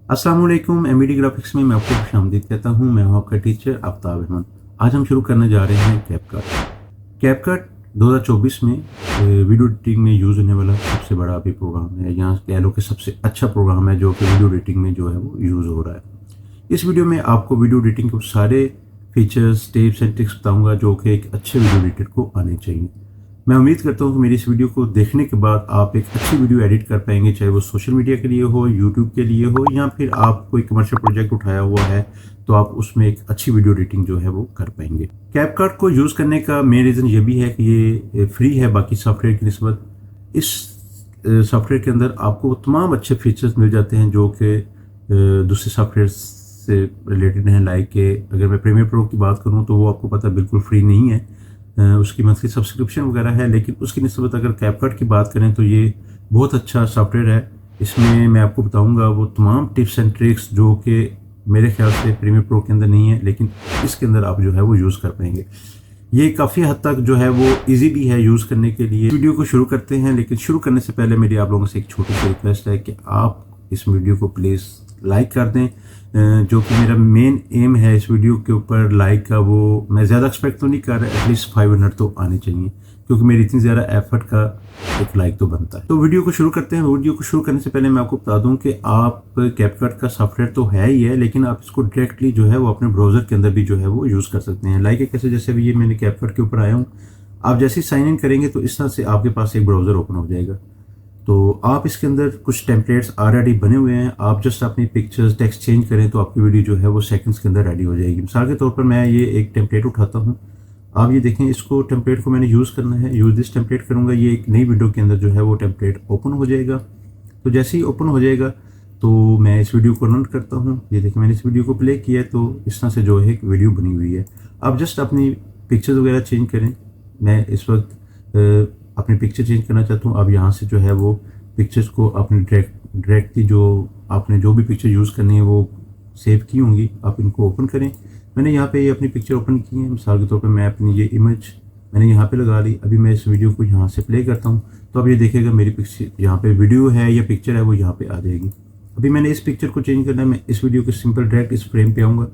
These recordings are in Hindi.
अस्सलाम वालेकुम। एमबीडी ग्राफिक्स में मैं आपको खुशामदीद कहता हूँ। मैं हूँ आपका टीचर आफ्ताब अहमद। आज हम शुरू करने जा रहे हैं कैपकट। कैपकट 2024 में वीडियो एडिटिंग में यूज़ होने वाला सबसे बड़ा अभी प्रोग्राम है, यहाँ कह लो कि सबसे अच्छा प्रोग्राम है जो कि वीडियो एडिटिंग में जो है वो यूज़ हो रहा है। इस वीडियो में आपको वीडियो एडिटिंग के सारे फीचर्स, टिप्स एंड ट्रिक्स बताऊंगा जो कि एक अच्छे वीडियो एडिटर को आने चाहिए। मैं उम्मीद करता हूँ कि मेरी इस वीडियो को देखने के बाद आप एक अच्छी वीडियो एडिट कर पाएंगे, चाहे वो सोशल मीडिया के लिए हो, यूट्यूब के लिए हो, या फिर आप कोई कमर्शियल प्रोजेक्ट उठाया हुआ है तो आप उसमें एक अच्छी वीडियो एडिटिंग जो है वो कर पाएंगे। कैपकट को यूज़ करने का मेन रीज़न ये भी है कि ये फ्री है बाकी सॉफ्टवेयर की निस्बत। इस सॉफ्टवेयर के अंदर आपको तमाम अच्छे फीचर्स मिल जाते हैं जो कि दूसरे सॉफ्टवेयर से रिलेटेड हैं। लाइक के अगर मैं प्रीमियर प्रो की बात करूं तो वो आपको पता बिल्कुल फ्री नहीं है, उसकी मंथली सब्सक्रिप्शन वगैरह है। लेकिन उसकी निस्बत अगर कैपकट की बात करें तो ये बहुत अच्छा सॉफ्टवेयर है। इसमें मैं आपको बताऊंगा वो तमाम टिप्स एंड ट्रिक्स जो कि मेरे ख्याल से प्रीमियर प्रो के अंदर नहीं है, लेकिन इसके अंदर आप जो है वो यूज़ कर पाएंगे। ये काफ़ी हद तक जो है वो इजी भी है यूज़ करने के लिए। वीडियो को शुरू करते हैं, लेकिन शुरू करने से पहले मेरी आप लोगों से एक छोटी सी रिक्वेस्ट है कि आप इस वीडियो को प्लीज़ लाइक कर दें। जो कि मेरा मेन एम है इस वीडियो के ऊपर लाइक का, वो मैं ज़्यादा एक्सपेक्ट तो नहीं कर रहा, एटलीस्ट 500 तो आने चाहिए, क्योंकि मेरी इतनी ज़्यादा एफर्ट का एक लाइक तो बनता है। तो वीडियो को शुरू करते हैं। वीडियो को शुरू करने से पहले मैं आपको बता दूं कि आप कैपकट का सॉफ्टवेयर तो है ही है, लेकिन आप इसको डायरेक्टली जो है वो अपने ब्राउज़र के अंदर भी जो है वो यूज़ कर सकते हैं। लाइक कैसे, जैसे अभी ये मैंने कैपकट के ऊपर आया हूँ, आप जैसे ही साइन इन करेंगे तो इस तरह से आपके पास एक ब्राउज़र ओपन हो जाएगा। तो आप इसके अंदर कुछ टेम्पलेट्स ऑलरेडी बने हुए हैं, आप जस्ट अपनी पिक्चर्स टेक्स्ट चेंज करें तो आपकी वीडियो जो है वो सेकंड्स के अंदर रेडी हो जाएगी। मिसाल के तौर पर मैं ये एक टेम्पलेट उठाता हूँ, आप ये देखें, इसको टेम्पलेट को मैंने यूज़ करना है, यूज़ दिस टेम्पलेट करूँगा, ये एक नई वीडियो के अंदर जो है वो टेम्पलेट ओपन हो जाएगा। तो जैसे ही ओपन हो जाएगा तो मैं इस वीडियो को रन करता हूँ। ये देखिए मैंने इस वीडियो को प्ले किया है, तो इस तरह से जो है एक वीडियो बनी हुई है। आप जस्ट अपनी पिक्चर्स वगैरह चेंज करें। मैं इस वक्त अपनी पिक्चर चेंज करना चाहता हूँ। अब यहाँ से जो है वो पिक्चर्स को अपनी डायरेक्टली जो आपने जो भी पिक्चर यूज़ करनी है वो सेव की होंगी, आप इनको ओपन करें। मैंने यहाँ पे ये अपनी पिक्चर ओपन की है। मिसाल के तौर पे मैं अपनी ये इमेज मैंने यहाँ पे लगा ली। अभी मैं इस वीडियो को यहाँ से प्ले करता हूँ तो अब ये देखेगा मेरी पिक्चर यहाँ पे वीडियो है या पिक्चर है वो यहाँ पे आ जाएगी। अभी मैंने इस पिक्चर को चेंज करना है, मैं इस वीडियो के सिंपल डायरेक्ट इस फ्रेम पे आऊँगा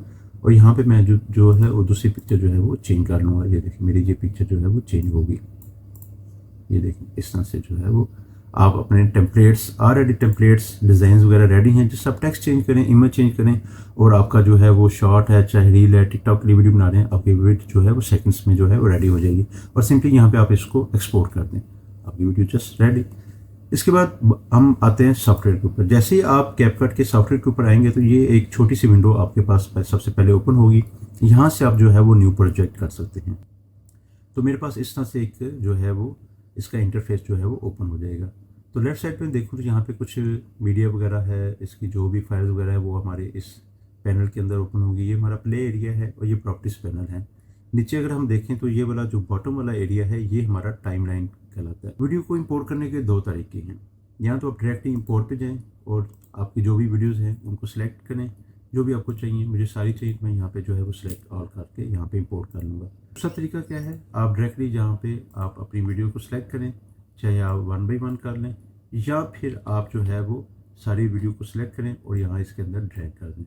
और यहाँ पे मैं जो है वो दूसरी पिक्चर जो है वो चेंज कर लूँगा। ये देखिए मेरी ये पिक्चर जो है वो चेंज होगी। ये देखिए इस तरह से जो है वो आप अपने टेम्पलेट्स ऑलरेडी टेम्पलेट्स डिज़ाइन वगैरह रेडी हैं, जिससे आप टेक्स्ट चेंज करें, इमेज चेंज करें और आपका जो है वो शॉर्ट है, चाहे रील है, टिकटॉक के लिए वीडियो बना रहे हैं, आपकी वीडियो जो है वो सेकंड्स में जो है वो रेडी हो जाएगी। और सिंपली यहाँ पे आप इसको एक्सपोर्ट कर दें, आपकी वीडियो जस्ट रेडी। इसके बाद हम आते हैं सॉफ्टवेयर के ऊपर। जैसे ही आप कैपकट के सॉफ्टवेयर के ऊपर आएंगे तो ये एक छोटी सी विंडो आपके पास सबसे पहले ओपन होगी। यहाँ से आप जो है वो न्यू प्रोजेक्ट कर सकते हैं। तो मेरे पास इस तरह से एक जो है वो इसका इंटरफेस जो है वो ओपन हो जाएगा। तो लेफ्ट साइड पे देखूँ तो यहाँ पे कुछ मीडिया वगैरह है, इसकी जो भी फाइल्स वगैरह है वो हमारे इस पैनल के अंदर ओपन होगी। ये हमारा प्ले एरिया है और ये प्रॉपर्टीज पैनल है। नीचे अगर हम देखें तो ये वाला जो बॉटम वाला एरिया है ये हमारा टाइमलाइन कहलाता है। वीडियो को इंपोर्ट करने के दो तरीके हैं। यहाँ तो आप डायरेक्टली इंपोर्ट पे जाएँ और आपकी जो भी वीडियोज़ हैं उनको सेलेक्ट करें, जो भी आपको चाहिए। मुझे सारी चाहिए, मैं यहाँ पे जो है वो सिलेक्ट ऑल करके यहाँ पे इंपोर्ट कर लूँगा। दूसरा तरीका क्या है, आप डायरेक्टली जहाँ पे आप अपनी वीडियो को सिलेक्ट करें, चाहे आप 1 बाय 1 कर लें या फिर आप जो है वो सारी वीडियो को सिलेक्ट करें और यहाँ इसके अंदर ड्रैग कर दें।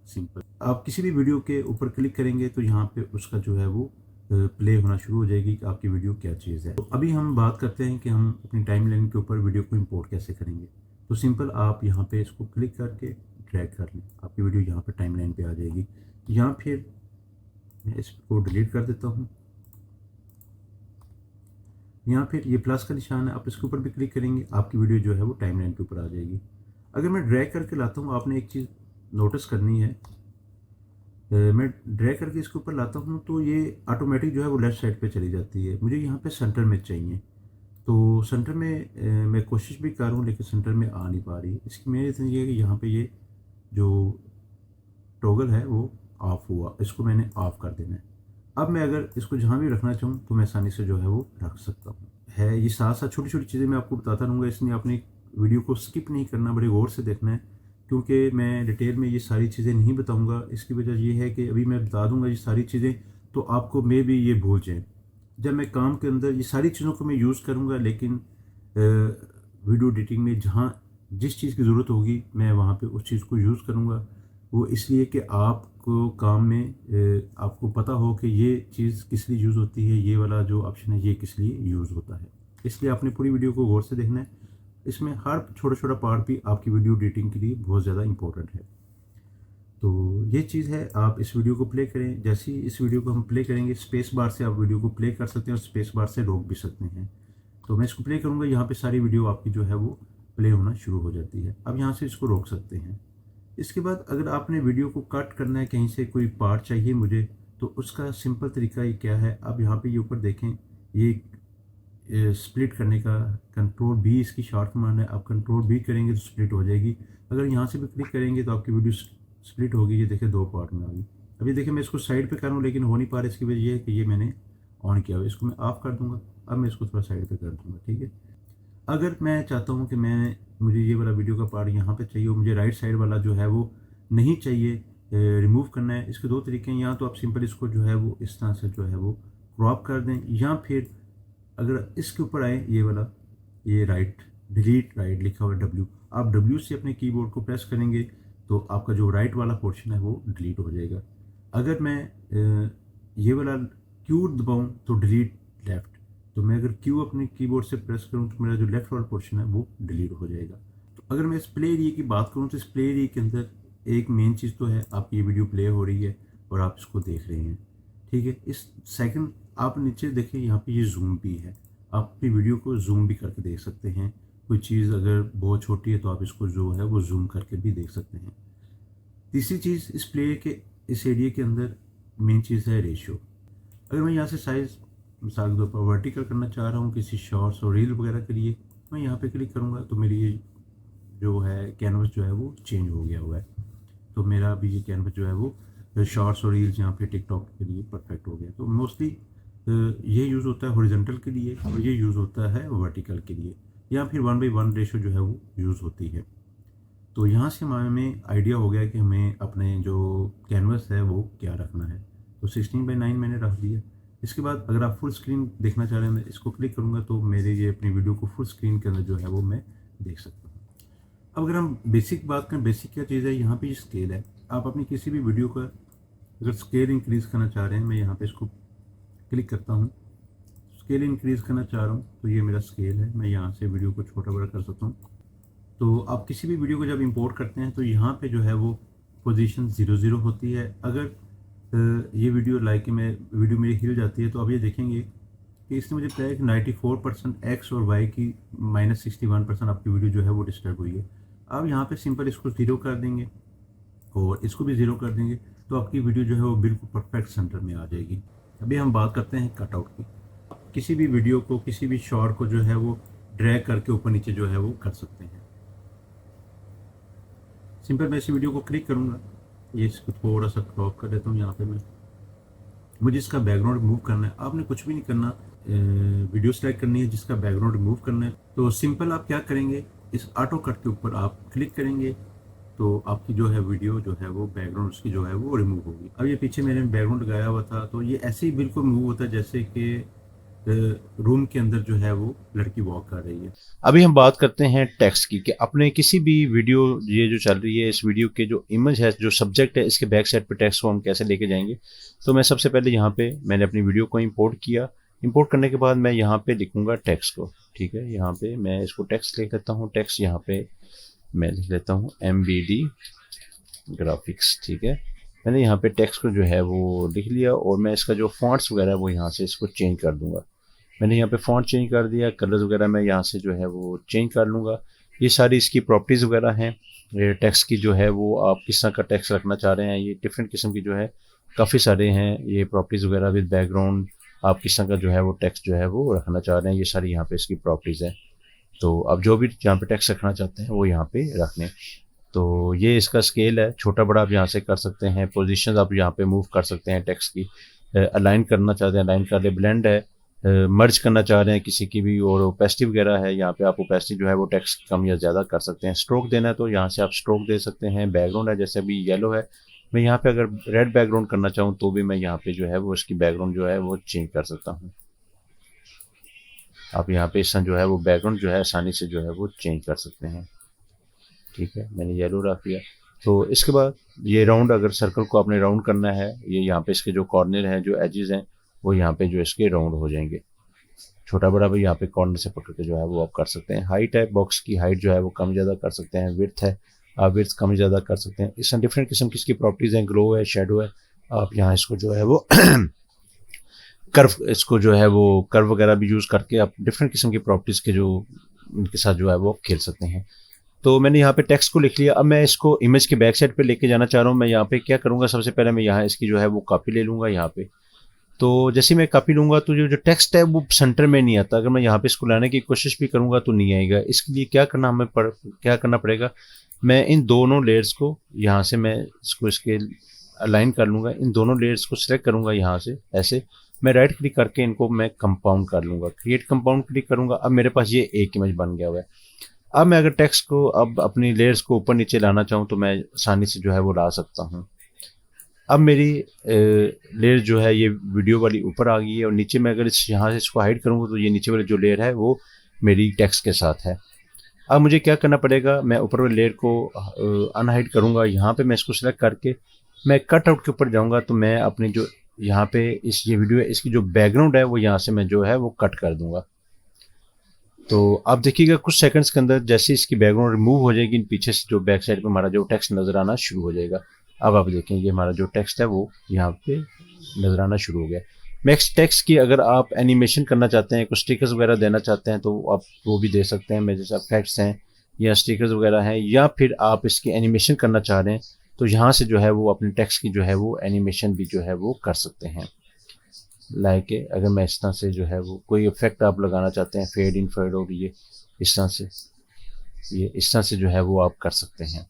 सिंपल। आप किसी भी वीडियो के ऊपर क्लिक करेंगे तो यहाँ पे उसका जो है वो प्ले होना शुरू हो जाएगी कि आपकी वीडियो क्या चीज़ है। तो अभी हम बात करते हैं कि हम अपनी टाइमलाइन के ऊपर वीडियो को इंपोर्ट कैसे करेंगे। तो सिंपल आप यहाँ पे इसको क्लिक करके ड्रैग कर लें, आपकी वीडियो यहाँ पे टाइमलाइन पे आ जाएगी। या फिर मैं इसको डिलीट कर देता हूँ। यहाँ फिर ये प्लस का निशान है, आप इसके ऊपर भी क्लिक करेंगे, आपकी वीडियो जो है वो टाइमलाइन के ऊपर आ जाएगी। अगर मैं ड्रैग करके लाता हूँ, आपने एक चीज़ नोटिस करनी है, मैं ड्रैग करके इसके ऊपर लाता हूँ तो ये ऑटोमेटिक जो है वो लेफ्ट साइड पे चली जाती है। मुझे यहाँ पे सेंटर में चाहिए, तो सेंटर में मैं कोशिश भी कर रहा हूँ लेकिन सेंटर में आ नहीं पा रही। इसकी मेन रीज़न ये है कि यहाँ पे ये जो टॉगल है वो ऑफ हुआ, इसको मैंने ऑफ कर देना है। अब मैं अगर इसको जहाँ भी रखना चाहूँ तो मैं आसानी से जो है वो रख सकता हूँ। है ये साथ साथ छोटी छोटी चीज़ें मैं आपको बताता रहूँगा, इसलिए आपने वीडियो को स्किप नहीं करना, बड़े गौर से देखना है, क्योंकि मैं डिटेल में ये सारी चीज़ें नहीं बताऊँगा। इसकी वजह ये है कि अभी मैं बता दूँगा ये सारी चीज़ें तो आपको मे भी ये भूल जाए। जब मैं काम के अंदर ये सारी चीज़ों को मैं यूज़ करूँगा, लेकिन वीडियो एडिटिंग में जहाँ जिस चीज़ की ज़रूरत होगी मैं वहाँ पे उस चीज़ को यूज़ करूँगा। वो इसलिए कि आपको काम में आपको पता हो कि ये चीज़ किस लिए यूज़ होती है, ये वाला जो ऑप्शन है ये किस लिए यूज़ होता है। इसलिए आपने पूरी वीडियो को गौर से देखना है। इसमें हर छोटा-छोटा पार्ट भी आपकी वीडियो एडिटिंग के लिए बहुत ज़्यादा इम्पोर्टेंट है। तो ये चीज़ है, आप इस वीडियो को प्ले करें। जैसे ही इस वीडियो को हम प्ले करेंगे, स्पेस बार से आप वीडियो को प्ले कर सकते हैं और स्पेस बार से रोक भी सकते हैं। तो मैं इसको प्ले करूँगा, यहाँ पे सारी वीडियो आपकी जो है वो प्ले होना शुरू हो जाती है। अब यहाँ से इसको रोक सकते हैं। इसके बाद अगर आपने वीडियो को कट करना है, कहीं से कोई पार्ट चाहिए मुझे, तो उसका सिंपल तरीका ये क्या है, अब यहाँ पे ये ऊपर देखें, ये स्प्लिट करने का कंट्रोल बी इसकी शॉर्ट कमांड है। आप कंट्रोल बी करेंगे तो स्प्लिट हो जाएगी। अगर यहाँ से भी क्लिक करेंगे तो आपकी वीडियो स्प्लिट होगी। ये देखिए 2 पार्ट में आ गई। अब ये देखिए मैं इसको साइड पे कर रहा हूँ लेकिन हो नहीं पा रहा। इसकी वजह ये है कि ये मैंने ऑन किया हुआ है। इसको मैं ऑफ कर दूंगा। अब मैं इसको थोड़ा साइड पे कर दूंगा, ठीक है। अगर मैं चाहता हूँ कि मुझे ये वाला वीडियो का पार्ट यहाँ पे चाहिए और मुझे राइट साइड वाला जो है वो नहीं चाहिए, रिमूव करना है, इसके 2 तरीके हैं। या तो आप सिंपल इसको जो है वो इस तरह से जो है वो क्रॉप कर दें, या फिर अगर इसके ऊपर आए ये वाला, ये राइट डिलीट राइट लिखा हुआ है W, आप W से अपने कीबोर्ड को प्रेस करेंगे तो आपका जो राइट वाला पोर्शन है वो डिलीट हो जाएगा। अगर मैं ये वाला Q दबाऊँ तो डिलीट लेफ्ट, तो मैं अगर Q अपने कीबोर्ड से प्रेस करूँ तो मेरा जो लेफ्ट वाला पोर्शन है वो डिलीट हो जाएगा। तो अगर मैं इस प्ले एरिया की बात करूँ तो इस प्ले एरिया के अंदर एक मेन चीज़ तो है, आपकी ये वीडियो प्ले हो रही है और आप इसको देख रहे हैं, ठीक है। इस सेकंड आप नीचे देखिए, यहाँ पे ये जूम भी है। आप अपनी वीडियो को जूम भी करके देख सकते हैं। कोई चीज़ अगर बहुत छोटी है तो आप इसको जो है वो जूम करके भी देख सकते हैं। तीसरी चीज़ इस प्ले के इस एरिया के अंदर मेन चीज़ है रेशियो। अगर मैं यहाँ से साइज़ मिसाल के तौर पर वर्टिकल करना चाह रहा हूँ किसी शॉर्ट्स और रील वगैरह के लिए, मैं यहाँ पे क्लिक करूँगा तो मेरी ये जो है कैनवस जो है वो चेंज हो गया हुआ है। तो मेरा अभी ये कैनवस जो है वो शॉर्ट्स और रील्स यहाँ पे टिकटॉक के लिए परफेक्ट हो गया। तो मोस्टली ये यूज़ होता है हॉरिजॉन्टल के लिए और ये यूज़ होता है वर्टिकल के लिए, या फिर 1:1 रेशो जो है वो यूज़ होती है। तो यहाँ से हमें आइडिया हो गया कि हमें अपने जो कैनवस है वो क्या रखना है। तो 16:9 मैंने रख दिया। इसके बाद अगर आप फुल स्क्रीन देखना चाह रहे हैं, मैं इसको क्लिक करूँगा तो मेरे ये अपनी वीडियो को फुल स्क्रीन के अंदर जो है वो मैं देख सकता हूँ। अब अगर हम बेसिक बात करें, बेसिक क्या चीज़ है, यहाँ पे स्केल है। आप अपनी किसी भी वीडियो का अगर स्केल इंक्रीज़ करना चाह रहे हैं, मैं यहाँ पे इसको क्लिक करता हूँ, स्केल इंक्रीज़ करना चाह रहा हूँ तो ये मेरा स्केल है। मैं यहाँ से वीडियो को छोटा बड़ा कर सकता हूँ। तो आप किसी भी वीडियो को जब इंपोर्ट करते हैं तो यहाँ पे जो है वो पोजीशन 0 होती है। अगर ये वीडियो वीडियो मेरी हिल जाती है तो आप ये देखेंगे कि इसने मुझे बताया कि 94% एक्स और वाई की -61% आपकी वीडियो जो है वो डिस्टर्ब हुई है। आप यहाँ पे सिंपल इसको 0 कर देंगे और इसको भी 0 कर देंगे तो आपकी वीडियो जो है वो बिल्कुल परफेक्ट सेंटर में आ जाएगी। अभी हम बात करते हैं कटआउट की। किसी भी वीडियो को, किसी भी शॉर्ट को जो है वो ड्रैग करके ऊपर नीचे जो है वो कर सकते हैं। सिंपल मैं इस वीडियो को क्लिक करूँगा, ये इसको थोड़ा सा क्रॉप कर देता हूँ। यहाँ पे मुझे इसका बैकग्राउंड रिमूव करना है। आपने कुछ भी नहीं करना, वीडियो सेलेक्ट करनी है जिसका बैकग्राउंड रिमूव करना है। तो सिंपल आप क्या करेंगे, इस ऑटो कट के ऊपर आप क्लिक करेंगे तो आपकी जो है वीडियो जो है वो बैकग्राउंड उसकी जो है वो रिमूव होगी। अब ये पीछे मैंने बैकग्राउंड लगाया हुआ था तो ये ऐसे ही बिल्कुल रिमूव होता है जैसे कि रूम के अंदर जो है वो लड़की वॉक कर रही है। अभी हम बात करते हैं टेक्स्ट की कि अपने किसी भी वीडियो, ये जो चल रही है इस वीडियो के जो इमेज है, जो सब्जेक्ट है, इसके बैक साइड पे टेक्स्ट को हम कैसे लेके जाएंगे। तो मैं सबसे पहले यहाँ पे मैंने अपनी वीडियो को इंपोर्ट किया। इंपोर्ट करने के बाद मैं यहाँ पे लिखूंगा टेक्स्ट को, ठीक है। यहाँ पे मैं इसको टेक्स्ट लिख लेता हूँ। टेक्स्ट यहाँ पे मैं लिख लेता हूँ MBD ग्राफिक्स, ठीक है। मैंने यहाँ पे टेक्स्ट को जो है वो लिख लिया और मैं इसका जो फॉन्ट्स वगैरह वो यहाँ से इसको चेंज कर दूंगा। मैंने यहाँ पे फॉन्ट चेंज कर दिया, कलर्स वगैरह मैं यहाँ से जो है वो चेंज कर लूँगा। ये सारी इसकी प्रॉपर्टीज़ वगैरह हैं। ये टेक्स्ट की जो है वो आप किस तरह का टेक्स्ट रखना चाह रहे हैं, ये डिफरेंट किस्म की जो है काफ़ी सारे हैं ये प्रॉपर्टीज़ वगैरह विद बैकग्राउंड। आप किस तरह का जो है वो टेक्स्ट जो है वो रखना चाह रहे हैं, ये सारी यहाँ पे इसकी प्रॉपर्टीज़ हैं। तो आप जो भी यहाँ पे टेक्स्ट रखना चाहते हैं वो यहाँ पे रख लें। तो ये इसका स्केल है, छोटा बड़ा आप यहाँ से कर सकते हैं। पोजीशंस आप यहाँ पे मूव कर सकते हैं टेक्स्ट की। अलाइन करना चाहते हैं अलाइन कर ले। ब्लेंड है, मर्ज करना चाह रहे हैं किसी की भी। और ओपेसिटी वगैरह है, यहाँ पे आप ओपेसिटी जो है वो टेक्स्ट कम या ज़्यादा कर सकते हैं। स्ट्रोक देना है तो यहाँ से आप स्ट्रोक दे सकते हैं। बैकग्राउंड है, जैसे अभी येलो है, मैं यहाँ पे अगर रेड बैकग्राउंड करना चाहूँ तो भी मैं यहाँ पे जो है वो इसकी बैकग्राउंड जो है वो चेंज कर सकता हूँ। आप यहाँ पे इस जो है वो बैकग्राउंड जो है आसानी से जो है वो चेंज कर सकते हैं। ठीक है, मैंने येलो रख दिया। तो इसके बाद ये राउंड, अगर सर्कल को आपने राउंड करना है, ये यहाँ पे इसके जो कॉर्नर हैं, जो एजेस हैं, वो यहाँ पे जो इसके राउंड हो जाएंगे। छोटा बड़ा भी यहाँ पे कॉर्नर से पकड़ के जो है वो आप कर सकते हैं। हाइट है, बॉक्स की हाइट जो है वो कम ज़्यादा कर सकते हैं। विड्थ है, आप विड्थ कम ज़्यादा कर सकते हैं। इसमें डिफरेंट किस्म की इसकी प्रॉपर्टीज़ हैं, ग्लो है, शेडो है। आप यहाँ इसको जो है वो कर्व, इसको जो है वो कर्व वगैरह भी यूज़ करके आप डिफरेंट किस्म की प्रॉपर्टीज़ के जो उनके साथ जो है वो खेल सकते हैं। तो मैंने यहाँ पे टेक्स्ट को लिख लिया। अब मैं इसको इमेज के बैक साइड पे लेके जाना चाह रहा हूँ। मैं यहाँ पे क्या करूँगा, सबसे पहले मैं यहाँ इसकी जो है वो कॉपी ले लूँगा यहाँ पे। तो जैसे मैं कॉपी लूँगा तो जो टेक्स्ट है वो सेंटर में नहीं आता। अगर मैं यहाँ पे इसको लाने की कोशिश भी करूँगा तो नहीं आएगा। इसके लिए क्या करना पड़ेगा, मैं इन दोनों लेयर्स को यहाँ से मैं इसको इसके अलाइन कर लूँगा। इन दोनों लेयर्स को सिलेक्ट करूँगा यहाँ से, ऐसे मैं राइट क्लिक करके इनको मैं कंपाउंड कर लूँगा। क्रिएट कंपाउंड क्लिक करूँगा। अब मेरे पास ये एक इमेज बन गया हुआ है। अब मैं अगर टेक्स्ट को अब अपनी लेयर्स को ऊपर नीचे लाना चाहूँ तो मैं आसानी से जो है वो ला सकता हूँ। अब मेरी लेयर जो है ये वीडियो वाली ऊपर आ गई है, और नीचे मैं अगर यहाँ से इसको हाइड करूँगा तो ये नीचे वाली जो लेयर है वो मेरी टेक्स्ट के साथ है। अब मुझे क्या करना पड़ेगा, मैं ऊपर वाली लेयर को अनहाइड करूँगा। यहाँ पे मैं इसको सिलेक्ट करके मैं कट आउट के ऊपर जाऊँगा तो मैं अपनी जो यहाँ पे ये वीडियो है इसकी जो बैकग्राउंड है वो यहाँ से मैं जो है वो कट कर दूँगा। तो आप देखिएगा कुछ सेकंड्स के अंदर जैसे इसकी बैकग्राउंड रिमूव हो जाएगी, पीछे से जो बैक साइड पे हमारा जो टेक्स्ट नज़र आना शुरू हो जाएगा। अब आप देखें ये हमारा जो टेक्स्ट है वो यहाँ पे नज़र आना शुरू हो गया। नेक्स्ट टेक्स्ट की अगर आप एनिमेशन करना चाहते हैं, कुछ स्टिकर्स वगैरह देना चाहते हैं तो आप वो भी दे सकते हैं। मेरे जैसे इफेक्ट्स हैं या स्टिकर्स वगैरह हैं, या फिर आप इसकी एनिमेशन करना चाह रहे हैं तो यहाँ से जो है वो अपने टेक्स्ट की जो है वो एनिमेशन भी जो है वो कर सकते हैं। लाइक अगर मैं इस तरह से जो है वो कोई इफेक्ट आप लगाना चाहते हैं, फेड इन फेड और ये इस तरह से जो है वो आप कर सकते हैं।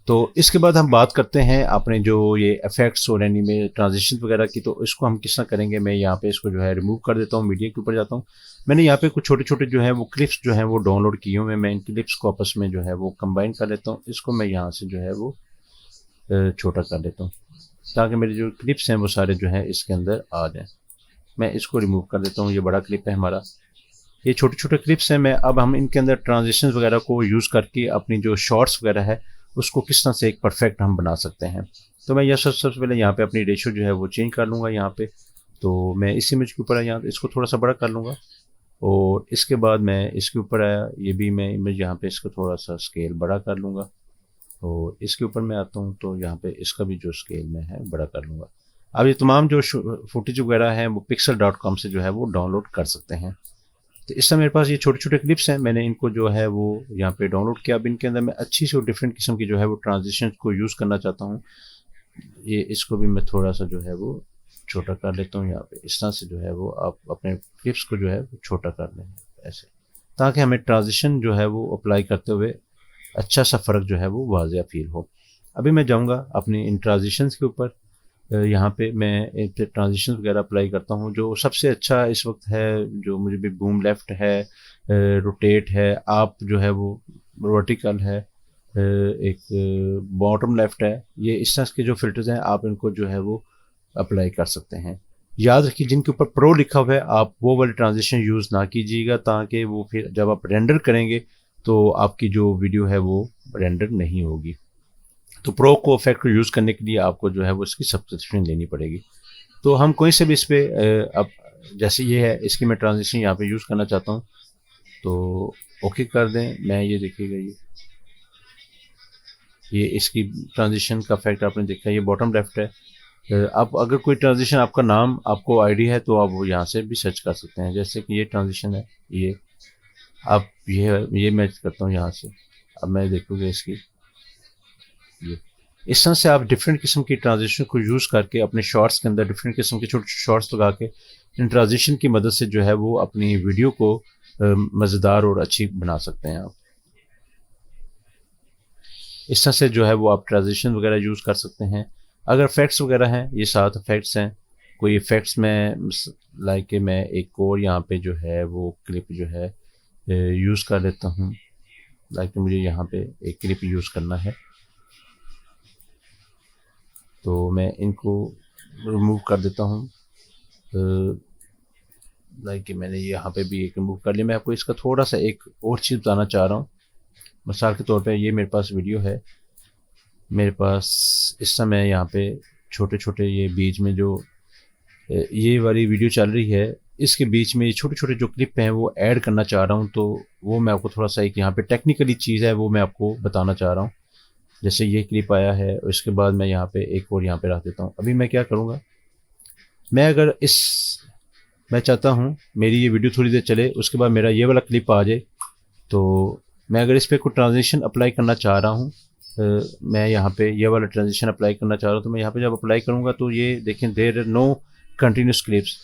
तो इसके बाद हम बात करते हैं अपने जो ये इफेक्ट्स और एनिमे ट्रांजिशन वगैरह की। तो इसको हम किस तरह करेंगे, मैं यहाँ पे इसको जो है रिमूव कर देता हूँ, मीडिया के ऊपर जाता हूँ। मैंने यहाँ पे कुछ छोटे छोटे जो है वो क्लिप्स जो है वो डाउनलोड किए हुए, मैं इन क्लिप्स को आपस में जो है वो कंबाइन कर लेता हूँ। इसको मैं यहाँ से जो है वो छोटा कर लेता हूँ ताकि मेरे जो क्लिप्स हैं वो सारे जो है इसके अंदर आ जाएँ। मैं इसको रिमूव कर देता हूँ। ये बड़ा क्लिप है हमारा, ये छोटे छोटे क्लिप्स हैं। मैं अब हम इनके अंदर ट्रांजिशंस वगैरह को यूज़ करके अपनी जो शॉर्ट्स वगैरह है उसको किस तरह से एक परफेक्ट हम बना सकते हैं। तो मैं यह सबसे पहले यहाँ पे अपनी रेशो जो है वो चेंज कर लूँगा यहाँ पे। तो मैं इस इमेज के ऊपर यहाँ इसको थोड़ा सा बड़ा कर लूँगा, और इसके बाद मैं इसके ऊपर आया, ये भी मैं इमेज यहाँ पे इसको थोड़ा सा स्केल बड़ा कर लूँगा, और इसके ऊपर मैं आता हूँ तो यहाँ पे इसका भी जो स्केल में है बड़ा कर लूँगा। अब ये तमाम जो फुटेज वगैरह हैं वो pixel.com से जो है वो डाउनलोड कर सकते हैं। तो इस समय मेरे पास ये छोटे छोटे क्लिप्स हैं, मैंने इनको जो है वो यहाँ पे डाउनलोड किया। अब इनके अंदर मैं अच्छी सी डिफरेंट किस्म की जो है वो ट्रांजिशन को यूज़ करना चाहता हूँ। ये इसको भी मैं थोड़ा सा जो है वो छोटा कर लेता हूँ यहाँ पे। इस तरह से जो है वो आप अपने क्लिप्स को जो है वो छोटा कर लें ऐसे, ताकि हमें ट्रांजिशन जो है वो अप्लाई करते हुए अच्छा सा फ़र्क जो है वो वाज़िया फील हो। अभी मैं जाऊँगा अपनी इन ट्रांजिशंस के ऊपर। यहाँ पे मैं एक ट्रांजिशन वगैरह अप्लाई करता हूँ। जो सबसे अच्छा इस वक्त है, जो मुझे भी बूम लेफ्ट है, रोटेट है, आप जो है वो वर्टिकल है, एक बॉटम लेफ्ट है, ये इस तरह के जो फिल्टर्स हैं आप इनको जो है वो अप्लाई कर सकते हैं। याद रखिए जिनके ऊपर प्रो लिखा हुआ है आप वो वाले ट्रांजिशन यूज़ ना कीजिएगा, ताकि वो फिर जब आप रेंडर करेंगे तो आपकी जो वीडियो है वो रेंडर नहीं होगी। तो प्रो को इफेक्ट को यूज़ करने के लिए आपको जो है वो इसकी सब्सक्रिप्शन लेनी पड़ेगी। तो हम कोई से भी इस पर अब जैसे ये है इसकी मैं ट्रांजिशन यहाँ पे यूज़ करना चाहता हूँ तो ओके कर दें। मैं ये देखिएगा ये इसकी ट्रांजिशन का इफेक्ट आपने देखा, ये बॉटम लेफ्ट है। आप अगर कोई ट्रांजिशन आपका नाम आपको आईडी है तो आप वो यहाँ से भी सर्च कर सकते हैं। जैसे कि ये ट्रांजिशन है, ये आप ये मैं करता हूँ यहाँ से। अब मैं देखूँगा इसकी ये इस तरह से आप डिफरेंट किस्म की ट्रांजिशन को यूज़ करके अपने शॉर्ट्स के अंदर डिफरेंट किस्म के छोटे शॉर्ट्स लगा के इन ट्रांजिशन की मदद से जो है वो अपनी वीडियो को मज़ेदार और अच्छी बना सकते हैं। आप इस तरह से जो है वो आप ट्रांजिशन वगैरह यूज़ कर सकते हैं। अगर इफेक्ट्स वगैरह हैं, ये 7 इफेक्ट्स हैं। कोई इफेक्ट्स में लाइक मैं एक और यहाँ पे जो है वो क्लिप जो है यूज़ कर लेता हूँ। लाइक मुझे यहाँ पे एक क्लिप यूज़ करना है तो मैं इनको रिमूव कर देता हूँ। लाइक मैंने यहाँ पे भी एक रिमूव कर लिया। मैं आपको इसका थोड़ा सा एक और चीज़ बताना चाह रहा हूँ मिसाल के तौर पे ये मेरे पास वीडियो है, मेरे पास इस समय यहाँ पे छोटे छोटे ये बीच में जो ये वाली वीडियो चल रही है, इसके बीच में ये छोटे छोटे जो क्लिप हैं वो ऐड करना चाह रहा हूँ। तो वो मैं आपको थोड़ा सा एक यहाँ पे टेक्निकली चीज़ है वो मैं आपको बताना चाह रहा हूँ। जैसे ये क्लिप आया है और इसके बाद मैं यहाँ पे एक और यहाँ पे रख देता हूँ। अभी मैं क्या करूँगा, मैं अगर इस मैं चाहता हूँ मेरी ये वीडियो थोड़ी देर चले, उसके बाद मेरा ये वाला क्लिप आ जाए, तो मैं अगर इस पर कोई ट्रांजिशन अप्लाई करना चाह रहा हूँ, मैं यहाँ पे ये वाला ट्रांजिशन अप्लाई करना चाह रहा हूँ, तो मैं यहाँ पे जब अप्लाई करूँगा तो ये देखें देयर नो कंटिन्यूस क्लिप्स।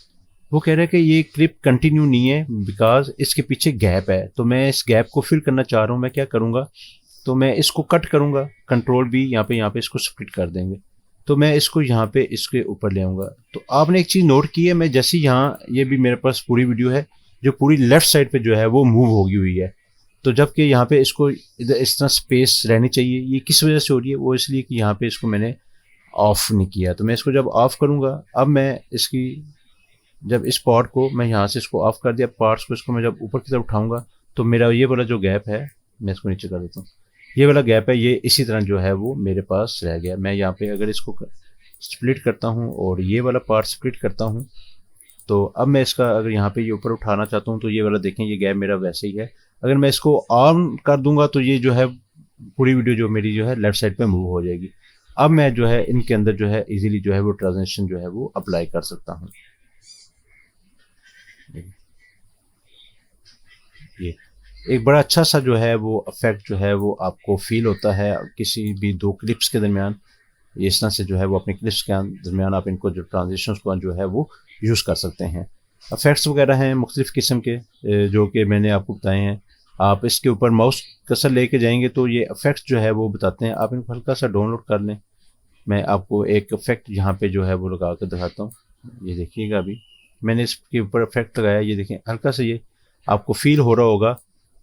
वो कह रहा है कि ये क्लिप कंटिन्यू नहीं है बिकॉज इसके पीछे गैप है। तो मैं इस गैप को फिल करना चाह रहा हूँ, मैं क्या करूँगा, तो मैं इसको कट करूँगा, कंट्रोल भी यहाँ पे इसको स्प्लिट कर देंगे। तो मैं इसको यहाँ पे इसके ऊपर ले आऊँगा। तो आपने एक चीज़ नोट की है, मैं जैसे यहाँ ये भी मेरे पास पूरी वीडियो है जो पूरी लेफ्ट साइड पे जो है वो मूव होगी हुई है। तो जबकि यहाँ पे इसको इधर इस तरह स्पेस रहनी चाहिए, ये किस वजह से हो रही है, वो इसलिए कि यहाँ पे इसको मैंने ऑफ नहीं किया। तो मैं इसको जब ऑफ करूँगा, अब मैं इसकी जब इस पार्ट को मैं यहाँ से इसको ऑफ कर दिया, पार्ट्स को इसको मैं जब ऊपर की तरफ उठाऊंगा तो मेरा ये वाला जो गैप है, मैं इसको नीचे कर देता हूँ, ये वाला गैप है ये इसी तरह जो है वो मेरे पास रह गया। मैं यहाँ पे अगर इसको स्प्लिट करता हूँ और ये वाला पार्ट स्प्लिट करता हूँ, तो अब मैं इसका अगर यहाँ पे ये ऊपर उठाना चाहता हूँ तो ये वाला देखें ये गैप मेरा वैसे ही है। अगर मैं इसको ऑन कर दूंगा तो ये जो है पूरी वीडियो जो मेरी जो है लेफ्ट साइड पे मूव हो जाएगी। अब मैं जो है इनके अंदर जो है इजीली जो है वो ट्रांजिशन जो है वो अप्लाई कर सकता हूँ। ये एक बड़ा अच्छा सा जो है वो इफेक्ट जो है वो आपको फील होता है किसी भी दो क्लिप्स के दरमियान। ये इस तरह से जो है वो अपने क्लिप्स के दरमियान आप इनको जो ट्रांजिशन को जो है वो यूज़ कर सकते हैं। इफेक्ट्स वगैरह हैं मुख्तलिफ़ किस्म के जो कि मैंने आपको बताए हैं। आप इसके ऊपर माउस कर्सर लेके जाएंगे तो ये इफेक्ट्स जो है वो बताते हैं, आप इनको हल्का सा डाउनलोड कर लें। मैं आपको एक इफेक्ट यहाँ पे जो है वो लगा कर दिखाता हूँ। ये देखिएगा, अभी मैंने इसके ऊपर इफेक्ट लगाया, ये देखें हल्का सा ये आपको फील हो रहा होगा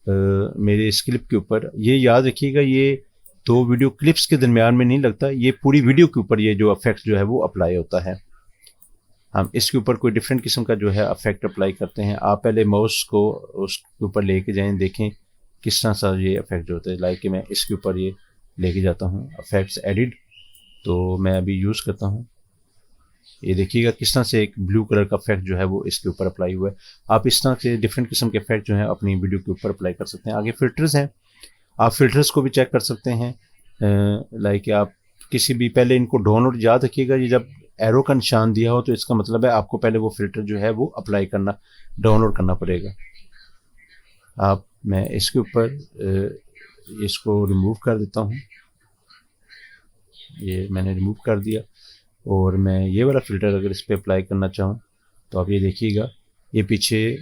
मेरे इस क्लिप के ऊपर। ये याद रखिएगा ये दो वीडियो क्लिप्स के दरमियान में नहीं लगता, ये पूरी वीडियो के ऊपर ये जो इफेक्ट जो है वो अप्लाई होता है। हम इसके ऊपर कोई डिफरेंट किस्म का जो है इफेक्ट अप्लाई करते हैं। आप पहले माउस को उसके ऊपर लेके जाएं, देखें किस तरह सा ये इफेक्ट जो होता है। लाइक कि मैं इसके ऊपर ये लेके जाता हूँ इफेक्ट्स एडिट, तो मैं अभी यूज़ करता हूँ। ये देखिएगा किस तरह से एक ब्लू कलर का इफेक्ट जो है वो इसके ऊपर अप्लाई हुआ है। आप इस तरह से डिफरेंट किस्म के इफेक्ट जो है अपनी वीडियो के ऊपर अप्लाई कर सकते हैं। आगे फिल्टर्स हैं, आप फिल्टर्स को भी चेक कर सकते हैं। लाइक आप किसी भी पहले इनको डाउनलोड याद रखिएगा, ये जब एरो का निशान दिया हो तो इसका मतलब है आपको पहले वो फिल्टर जो है वो अप्लाई करना डाउनलोड करना पड़ेगा। आप मैं इसके ऊपर इसको रिमूव कर देता हूँ, ये मैंने रिमूव कर दिया। और मैं ये वाला फ़िल्टर अगर इस पर अप्लाई करना चाहूँ तो आप ये देखिएगा, ये पीछे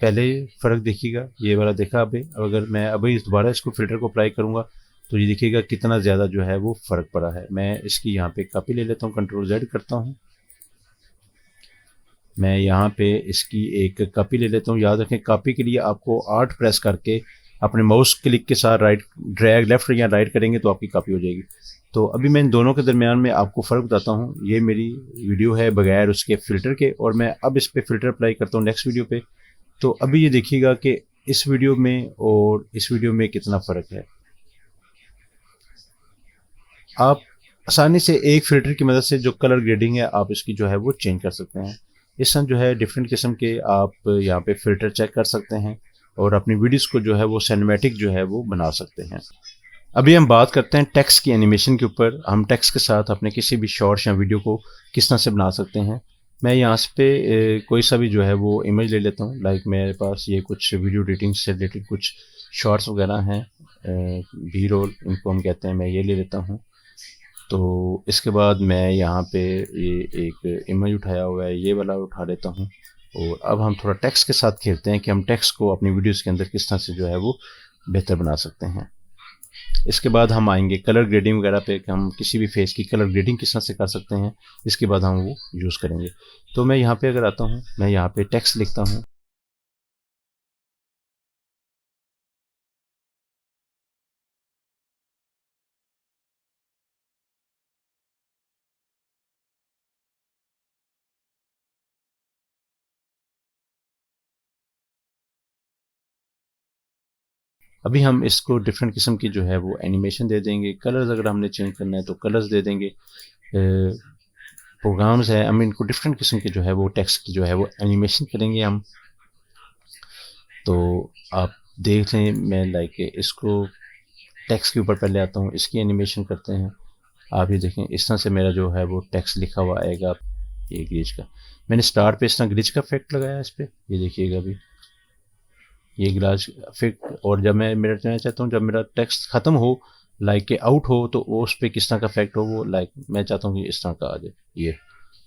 पहले फ़र्क देखिएगा, ये वाला देखा अभी। अगर मैं अभी दोबारा इसको फ़िल्टर को अप्लाई करूँगा तो ये देखिएगा कितना ज़्यादा जो है वो फ़र्क पड़ा है। मैं इसकी यहाँ पे कॉपी ले लेता हूँ, कंट्रोल Z करता हूँ, मैं यहाँ पे इसकी एक कॉपी ले लेता हूँ। याद रखें कॉपी के लिए आपको आर्ट प्रेस करके अपने माउस क्लिक के साथ राइट ड्रैग लेफ्ट या राइट करेंगे तो आपकी कॉपी हो जाएगी। तो अभी मैं इन दोनों के दरमियान में आपको फ़र्क बताता हूँ। ये मेरी वीडियो है बगैर उसके फ़िल्टर के, और मैं अब इस पर फ़िल्टर अप्लाई करता हूँ नेक्स्ट वीडियो पे। तो अभी ये देखिएगा कि इस वीडियो में और इस वीडियो में कितना फ़र्क है। आप आसानी से एक फ़िल्टर की मदद से जो कलर ग्रेडिंग है आप इसकी जो है वो चेंज कर सकते हैं। इस तरह जो है डिफरेंट किस्म के आप यहाँ पे फ़िल्टर चेक कर सकते हैं और अपनी वीडियोस को जो है वो सिनेमैटिक जो है वो बना सकते हैं। अभी हम बात करते हैं टेक्स्ट की एनिमेशन के ऊपर। हम टेक्स्ट के साथ अपने किसी भी शॉर्ट्स या वीडियो को किस तरह से बना सकते हैं। मैं यहाँ पे कोई सा भी जो है वो इमेज ले लेता हूँ। लाइक मेरे पास ये कुछ वीडियो एडिटिंग से रिलेटेड कुछ शॉर्ट्स वगैरह हैं, बी रोल इनको हम कहते हैं, मैं ये ले लेता हूँ। तो इसके बाद मैं यहाँ पे ये एक इमेज उठाया हुआ है, ये वाला उठा लेता हूँ। और अब हम थोड़ा टेक्स्ट के साथ खेलते हैं कि हम टेक्स्ट को अपनी वीडियोस के अंदर किस तरह से जो है वो बेहतर बना सकते हैं। इसके बाद हम आएंगे कलर ग्रेडिंग वगैरह पे कि हम किसी भी फेस की कलर ग्रेडिंग किस तरह से कर सकते हैं। इसके बाद हम वो यूज़ करेंगे। तो मैं यहाँ पे अगर आता हूँ, मैं यहाँ पे टेक्स्ट लिखता हूँ, अभी हम इसको डिफरेंट किस्म की जो है वो एनिमेशन दे देंगे। कलर्स अगर हमने चेंज करना है तो कलर्स दे देंगे। प्रोग्राम्स है, हम इनको डिफरेंट किस्म के जो है वो टेक्स्ट की जो है वो एनिमेशन करेंगे हम। तो आप देख लें, मैं लाइक इसको टेक्स्ट के ऊपर पहले आता हूँ, इसकी एनिमेशन करते हैं। आप ये देखें, इस तरह से मेरा जो है वो टेक्स्ट लिखा हुआ आएगा। ये ग्लिच का मैंने स्टार पे इस तरह ग्लिच का इफेक्ट लगाया इस पर, ये देखिएगा अभी ये ग्लास इफेक्ट। और जब मैं मेरा चाहता हूँ जब मेरा टेक्स्ट ख़त्म हो, लाइक के आउट हो, तो वो उस पर किस तरह का इफेक्ट हो, वो लाइक मैं चाहता हूँ कि इस तरह का आ जाए। ये